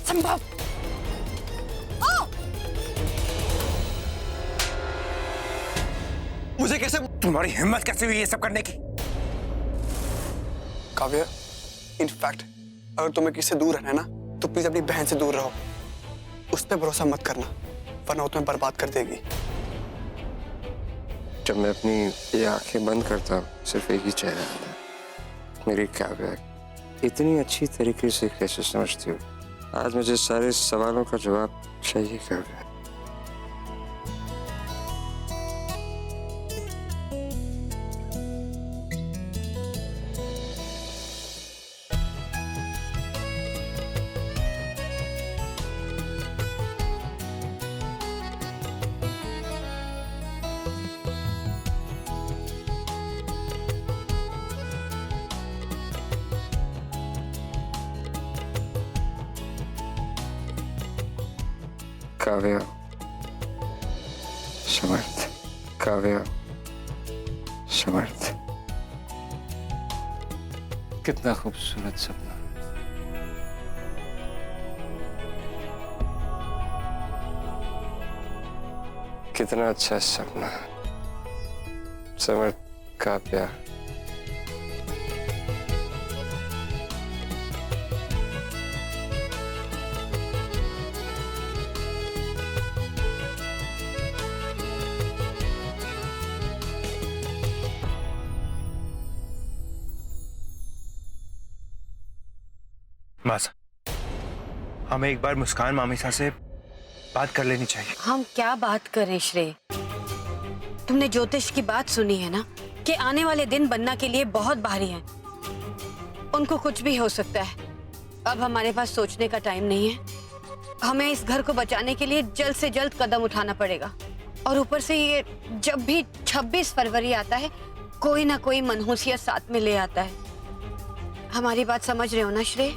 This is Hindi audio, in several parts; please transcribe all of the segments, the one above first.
असंभव। मुझे कैसे, तुम्हारी हिम्मत कैसे हुई ये सब करने की? काव्या, इनफैक्ट अगर तुम्हें किससे दूर रहना है ना तो प्लीज अपनी बहन से दूर रहो। उस पर भरोसा मत करना वरना वो तुम्हें बर्बाद कर देगी। जब मैं अपनी ये आंखें बंद करता सिर्फ एक ही चेहरा आता, मेरी काव्या। इतनी अच्छी तरीके से कैसे समझती हो? आज मुझे सारे सवालों का जवाब चाहिए काव्या। काव्या, समर्थ, काव्या, समर्थ। कितना खूबसूरत सपना। कितना अच्छा सपना। समर्थ, काव्या। मासा, हमें एक बार मुस्कान मामीसा से बात कर लेनी चाहिए। हम क्या बात करें श्रेय? तुमने ज्योतिष की बात सुनी है ना कि आने वाले दिन बन्ना के लिए बहुत भारी हैं। उनको कुछ भी हो सकता है। अब हमारे पास सोचने का टाइम नहीं है। हमें इस घर को बचाने के लिए जल्द से जल्द कदम उठाना पड़ेगा। और ऊपर से ये जब भी 26 फरवरी आता है कोई ना कोई मनहूसियत साथ में ले आता है। हमारी बात समझ रहे हो ना श्रेय?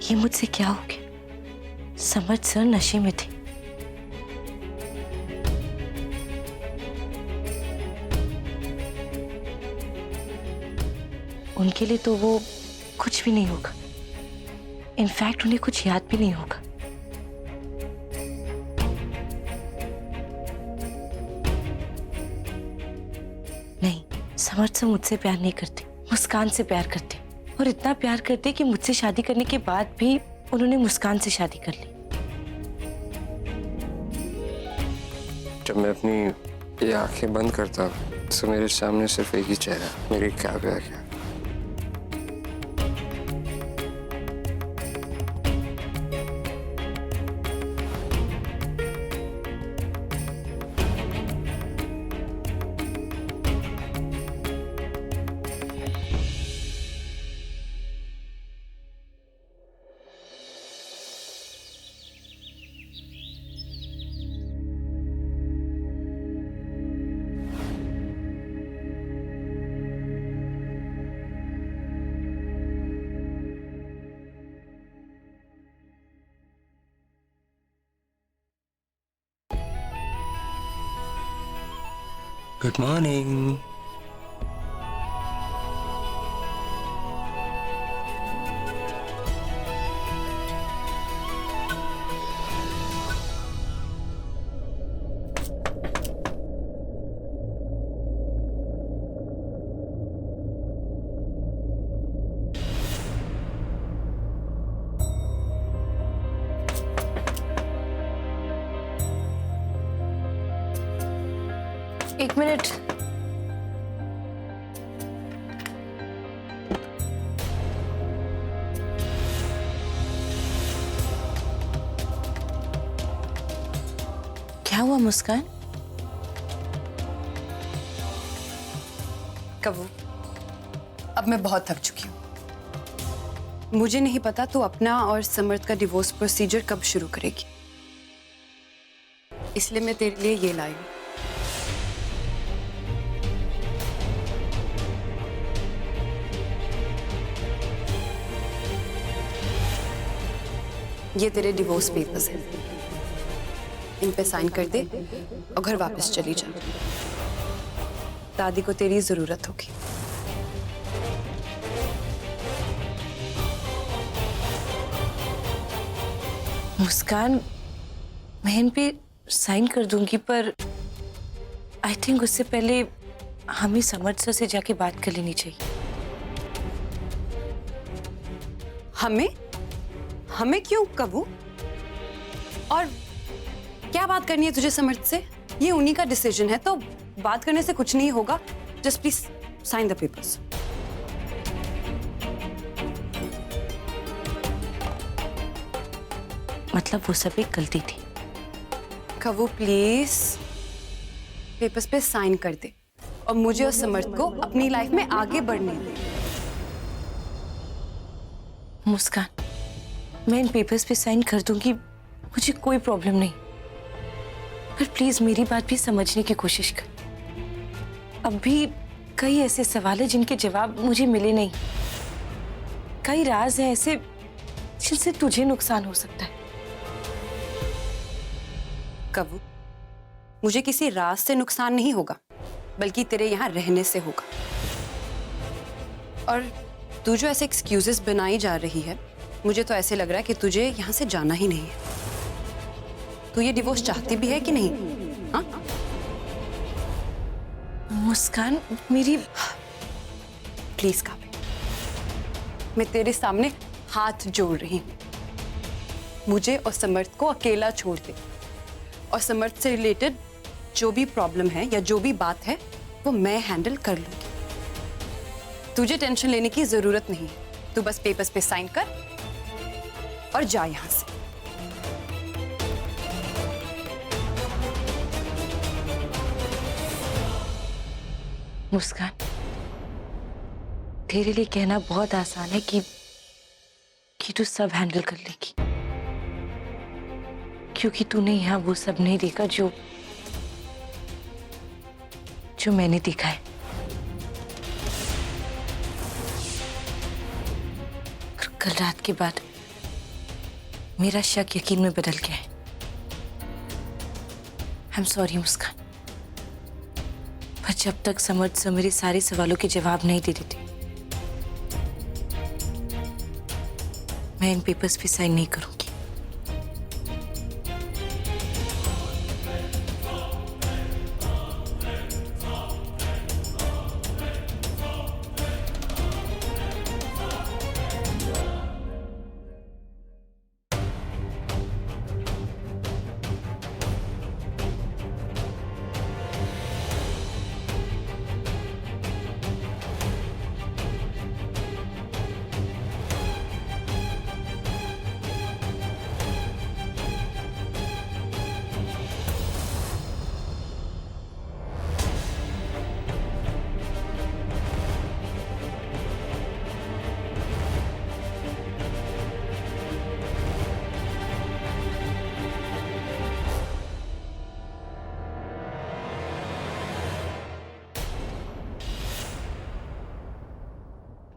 ये मुझसे क्या हो गया? समर्थ सर नशे में थे। उनके लिए तो वो कुछ भी नहीं होगा। इनफैक्ट उन्हें कुछ याद भी नहीं होगा। नहीं, समर्थ सर मुझसे प्यार नहीं करते, मुस्कान से प्यार करते। और इतना प्यार करते कि मुझसे शादी करने के बाद भी उन्होंने मुस्कान से शादी कर ली। जब मैं अपनी ये आंखें बंद करता तो मेरे सामने सिर्फ एक ही चेहरा, मेरी काव्या का। Good morning. एक मिनट। क्या हुआ मुस्कान? कबू, अब मैं बहुत थक चुकी हूँ। मुझे नहीं पता तू अपना और समर्थ का डिवोर्स प्रोसीजर कब शुरू करेगी, इसलिए मैं तेरे लिए ये लाई हूं। ये तेरे डिवोर्स पेपर्स हैं, इन पे साइन कर दे और घर वापस चली जा। दादी को तेरी जरूरत होगी। मुस्कान, मैं इन पे साइन कर दूंगी, पर आई थिंक उससे पहले हमें समर्थ सर से जाके बात कर लेनी चाहिए। हमें? हमें क्यों कबू? और क्या बात करनी है तुझे समर्थ से? ये उन्हीं का डिसीजन है, तो बात करने से कुछ नहीं होगा। Just please sign the papers. मतलब वो सब एक गलती थी। कबू प्लीज पेपर्स पे साइन कर दे और मुझे और समर्थ को अपनी लाइफ में आगे बढ़ने दे। मुस्कान, मैं इन पेपर्स पे साइन कर दूंगी, मुझे कोई प्रॉब्लम नहीं, पर प्लीज मेरी बात भी समझने की कोशिश कर। अब भी कई ऐसे सवाल हैं जिनके जवाब मुझे मिले नहीं, कई राज हैं ऐसे जिनसे तुझे नुकसान हो सकता है। कबू, मुझे किसी राज से नुकसान नहीं होगा, बल्कि तेरे यहाँ रहने से होगा। और तू जो ऐसे एक्सक्यूजेस बनाई जा रही है, मुझे तो ऐसे लग रहा है कि तुझे यहाँ से जाना ही नहीं है। तू ये डिवोर्स चाहती भी है कि नहीं? हाँ? मुस्कान, मेरी प्लीज काव्य, मैं तेरे सामने हाथ जोड़ रही हूँ। मुझे और समर्थ को अकेला छोड़ दे, और समर्थ से रिलेटेड जो भी प्रॉब्लम है या जो भी बात है वो मैं हैंडल कर लूंगी। तुझे टेंशन लेने की जरूरत नहीं है। तू बस पेपर्स पे साइन कर और जा यहां से। मुस्कान, तेरे लिए कहना बहुत आसान है कि तू सब हैंडल कर लेगी, क्योंकि तूने यहाँ वो सब नहीं देखा जो मैंने देखा है। और कल रात के बाद मेरा शक यकीन में बदल गया है। आई एम सॉरी मुस्कान, पर जब तक समर्थ से मेरे सारे सवालों के जवाब नहीं दे देते, मैं इन पेपर्स पे साइन नहीं करूंगी।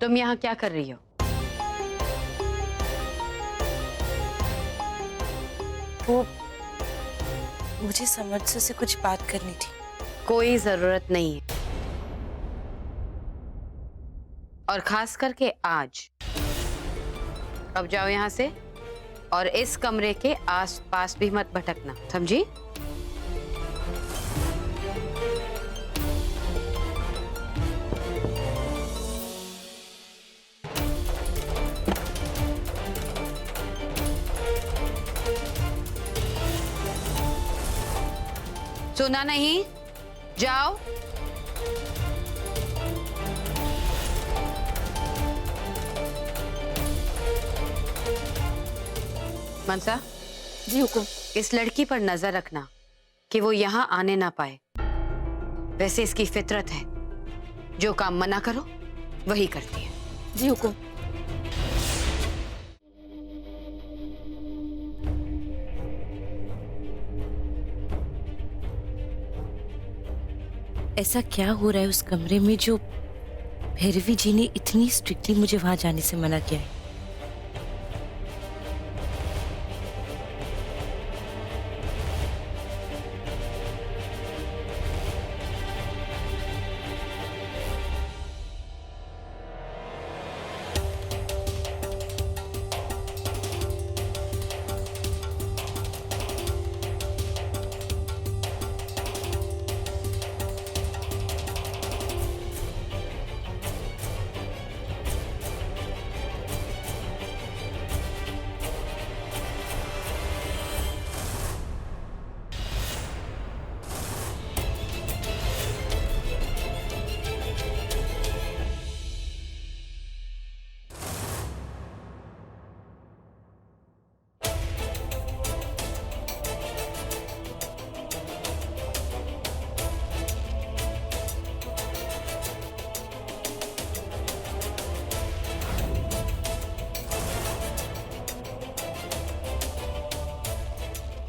तुम यहाँ क्या कर रही हो? वो मुझे समर्थ से कुछ बात करनी थी। कोई जरूरत नहीं है, और खास करके आज। अब जाओ यहाँ से, और इस कमरे के आसपास भी मत भटकना, समझी? सुना नहीं? जाओ। मनसा जी हुकुम। इस लड़की पर नजर रखना कि वो यहाँ आने ना पाए। वैसे इसकी फितरत है, जो काम मना करो वही करती है। जी हुकुम। ऐसा क्या हो रहा है उस कमरे में जो भैरवी जी ने इतनी स्ट्रिक्टली मुझे वहां जाने से मना किया है?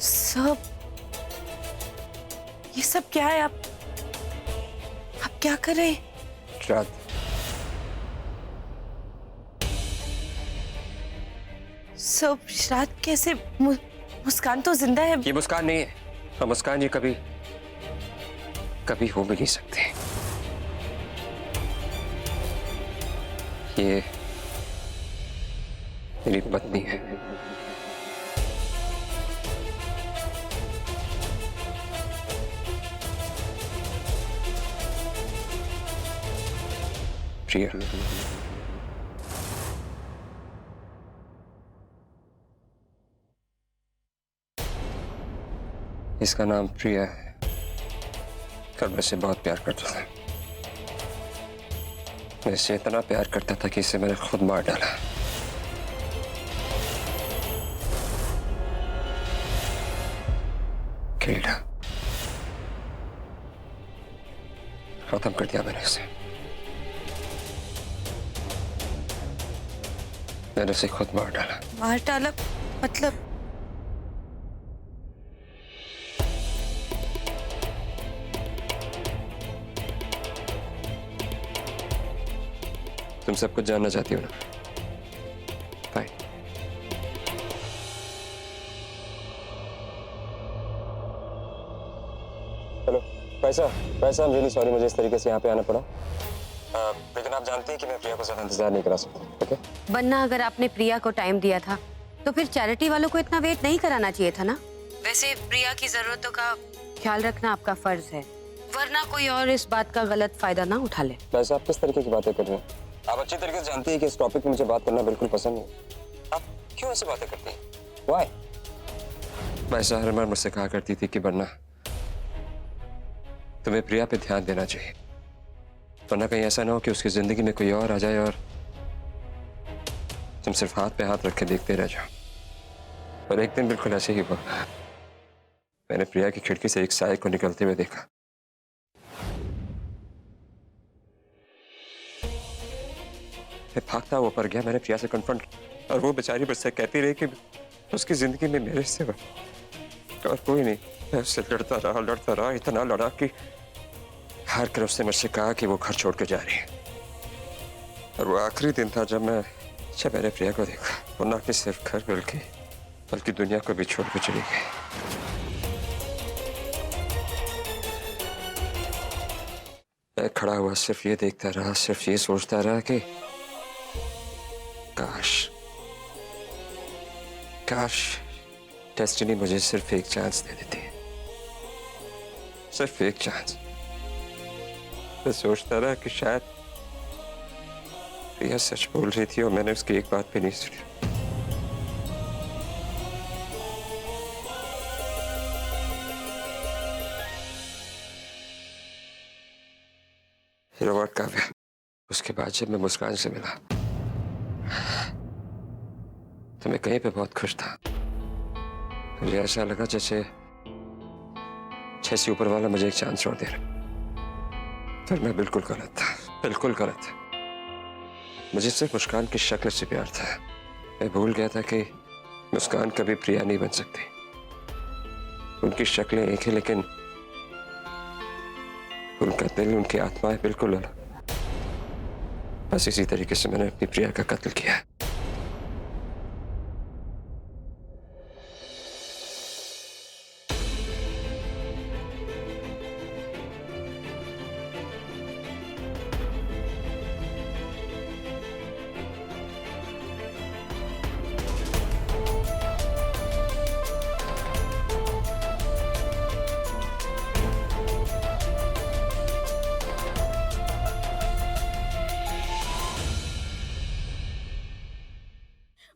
सब ये सब क्या है? आप क्या कर रहे हैं? श्राद्ध। सब श्राद्ध कैसे? मुस्कान तो जिंदा है। ये मुस्कान नहीं है, और मुस्कान ये कभी कभी हो भी नहीं सकते। ये मेरी पत्नी है। प्रिया। इसका नाम प्रिया है। कल मैं इसे बहुत प्यार करता था। मैं इसे इतना प्यार करता था कि इसे मैंने खुद मार डाला। खेला खत्म कर दिया मैंने इसे। मैंने इसे खुद मार डाला। मार डाला मतलब? तुम सब कुछ जानना चाहती हो ना? फाइन। हेलो पैसा पैसा, I'm really sorry मुझे इस तरीके से यहाँ पे आना पड़ा। लेकिन आप जानते हैं कि मैं प्रिया को ज्यादा इंतजार नहीं करा सकता। ओके? वरना अगर आपने प्रिया को टाइम दिया था तो फिर चैरिटी वालों को इतना वेट नहीं कराना चाहिए था ना। वैसे प्रिया की जरूरतों का ख्याल रखना आपका फर्ज है, वरना कोई और इस बात का गलत फायदा ना उठा ले। वैसे आप किस तरीके की बातें कर रहे हैं? आप अच्छी तरीके से जानती हैं कि इस टॉपिक पे मुझे बात करना बिल्कुल पसंद नहीं। आप क्यों ऐसी बातें करती हैं? Why? वैसा हर बार मुझसे कहा करती थी कि वरना तुम्हें प्रिया पे ध्यान देना चाहिए, वरना कहीं ऐसा ना हो कि उसकी जिंदगी में कोई और आ जाए और तुम सिर्फ हाथ पे हाथ रख के देखते रह जाओ। और एक दिन बिल्कुल ऐसे ही हुआ। मैंने प्रिया की खिड़की से एक साये को निकलते हुए देखा। मैं भागता हुआ ऊपर गया। मैंने प्रिया से कन्फ्रंट किया और वो बेचारी मुझसे कहती रही कि उसकी जिंदगी में मेरे सिवा और कोई नहीं। मैं उससे लड़ता रहा, इतना लड़ा कि हार कर उसने मुझसे कहा कि वो घर छोड़ के जा रही है। और वो आखिरी दिन था जब मैंने प्रिया को देखा। वो ना कि सिर्फ घर बल्कि दुनिया को भी छोड़ के चली गई। मैं खड़ा हुआ सिर्फ ये देखता रहा, सिर्फ ये सोचता रहा कि काश डेस्टिनी मुझे सिर्फ एक चांस दे देती। सिर्फ एक चांस। मैं सोचता रहा कि शायद प्रिया सच बोल रही थी और मैंने उसकी एक बात भी नहीं सुनी। हीरो काव्या, उसके बाद जब मैं मुस्कान से मिला तो मैं कहीं पे बहुत खुश था। मुझे ऐसा लगा जैसे ऊपर वाला मुझे एक चांस और दे रहा। फिर मैं बिल्कुल गलत था, बिल्कुल गलत। मुझे सिर्फ मुस्कान की शक्ल से प्यार था। मैं भूल गया था कि मुस्कान कभी प्रिया नहीं बन सकती। उनकी शक्लें एक है लेकिन उनका दिल, उनकी आत्मा है बिल्कुल अलग। बस इसी तरीके से मैंने अपनी प्रिया का कत्ल किया है।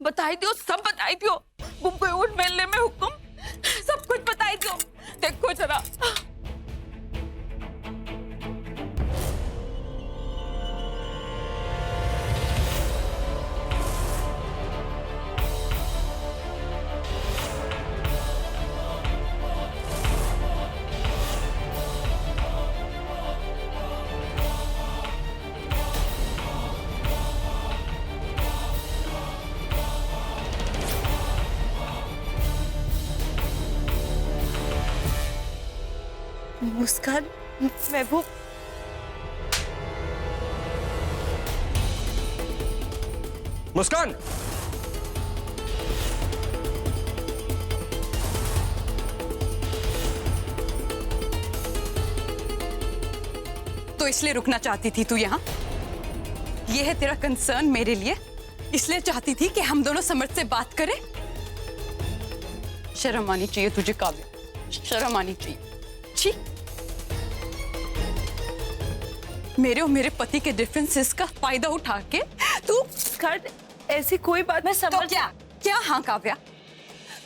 बताई दियो, सब बताई दियो। मुझको उठ मिलने में हुक्म, सब कुछ बताई दियो। देखो जरा। मुस्कान, मैं वो मुस्कान, तो इसलिए रुकना चाहती थी तू यहाँ? ये है तेरा कंसर्न मेरे लिए? इसलिए चाहती थी कि हम दोनों समर्थ से बात करें? शर्म आनी चाहिए तुझे काव्या, शर्म आनी चाहिए। छी, मेरे और मेरे पति के डिफरेंसेस का फायदा उठा के तू ऐसी कोई बात मैं तो समझ। क्या क्या? हाँ काव्या,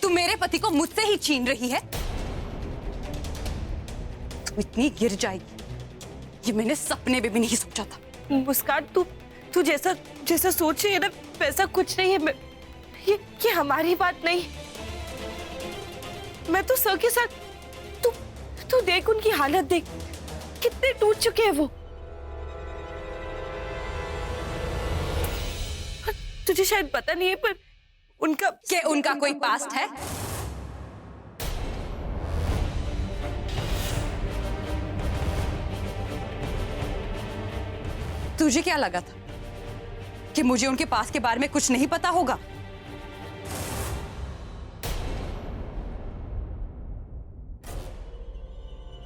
तू मेरे पति को मुझसे ही छीन रही है। तू इतनी गिर जाएगी ये मैंने सपने में भी नहीं सोचा था। मुस्कान, तू जैसा सोच रही है ना वैसा कुछ नहीं है। ये हमारी बात नहीं। मैं तो सर के साथ, तू देख उनकी हालत, देख कितने टूट चुके हैं वो। तुझे शायद पता नहीं है पर उनका कोई पास्ट है? तुझे क्या लगा था कि मुझे उनके पास के बारे में कुछ नहीं पता होगा?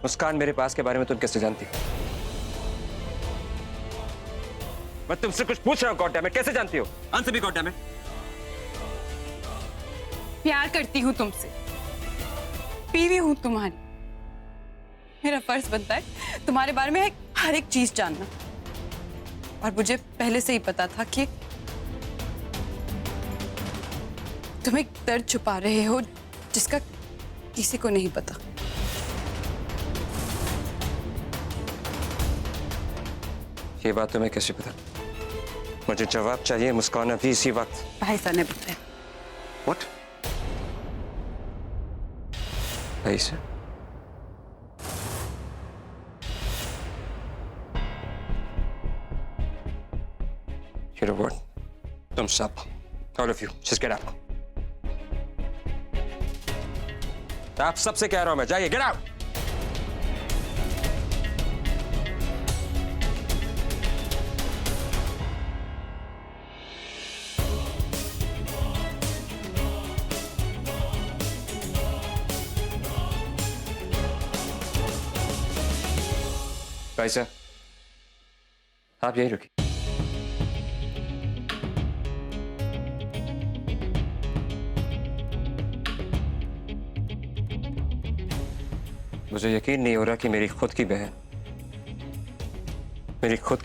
मुस्कान, मेरे पास के बारे में तुम कैसे जानती हो? मैं तुमसे कुछ पूछ रहा हूँ गॉड डैम इट, कैसे जानती हो? आंसर भी गॉड डैम इट। प्यार करती हूँ तुमसे, बीवी हूँ तुम्हारी। मेरा फर्ज बनता है तुम्हारे बारे में हर एक चीज जानना। और मुझे पहले से ही पता था कि तुम एक दर्द छुपा रहे हो जिसका किसी को नहीं पता। ये बात तुम्हें कैसे पता? मुझे जवाब चाहिए मुस्कान, अभी इसी वक्त। भाई साहब ने बताया। What? भाई साहब? You know what? तुम सब, all of you, just get out. आप सबसे कह रहा हूं मैं, जाइए, get out. भाई साहब, आप यहीं रुकिए। मुझे यकीन नहीं हो रहा कि मेरी खुद की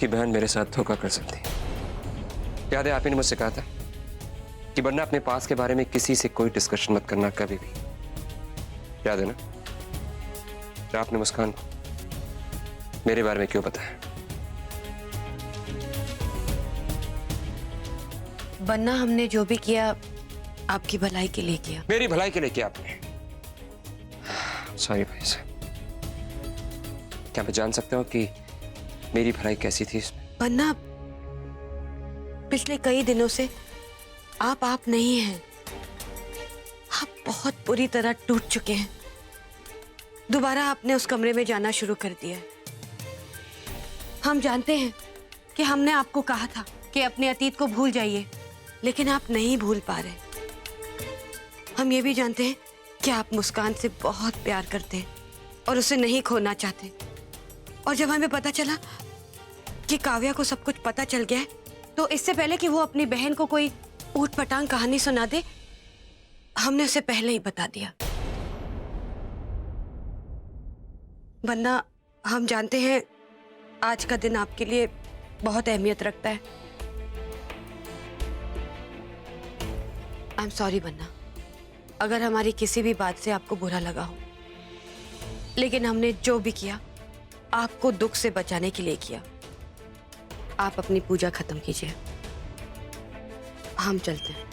बहन मेरे साथ धोखा कर सकती है। याद है, आप ही ने मुझसे कहा था कि वरना अपने पास के बारे में किसी से कोई डिस्कशन मत करना कभी भी। याद है ना? आपने मुस्कान को मेरे बारे में क्यों बताया? वरना हमने जो भी किया आपकी भलाई के लिए किया। मेरी भलाई के लिए किया आपने? सॉरी भाई साहब। क्या मैं जान सकता हूँ कि मेरी भलाई कैसी थी इसमें? वरना पिछले कई दिनों से आप नहीं हैं। आप बहुत बुरी तरह टूट चुके हैं। दोबारा आपने उस कमरे में जाना शुरू कर दिया है। हम जानते हैं कि हमने आपको कहा था कि अपने अतीत को भूल जाइए, लेकिन आप नहीं भूल पा रहे। हम ये भी जानते हैं कि आप मुस्कान से बहुत प्यार करते हैं और उसे नहीं खोना चाहते। और जब हमें पता चला कि काव्या को सब कुछ पता चल गया है, तो इससे पहले कि वो अपनी बहन को कोई ऊट पटांग कहानी सुना दे, हमने उसे पहले ही बता दिया। वरना हम जानते हैं आज का दिन आपके लिए बहुत अहमियत रखता है। आई एम सॉरी बन्ना, अगर हमारी किसी भी बात से आपको बुरा लगा हो, लेकिन हमने जो भी किया आपको दुख से बचाने के लिए किया। आप अपनी पूजा खत्म कीजिए, हम चलते हैं।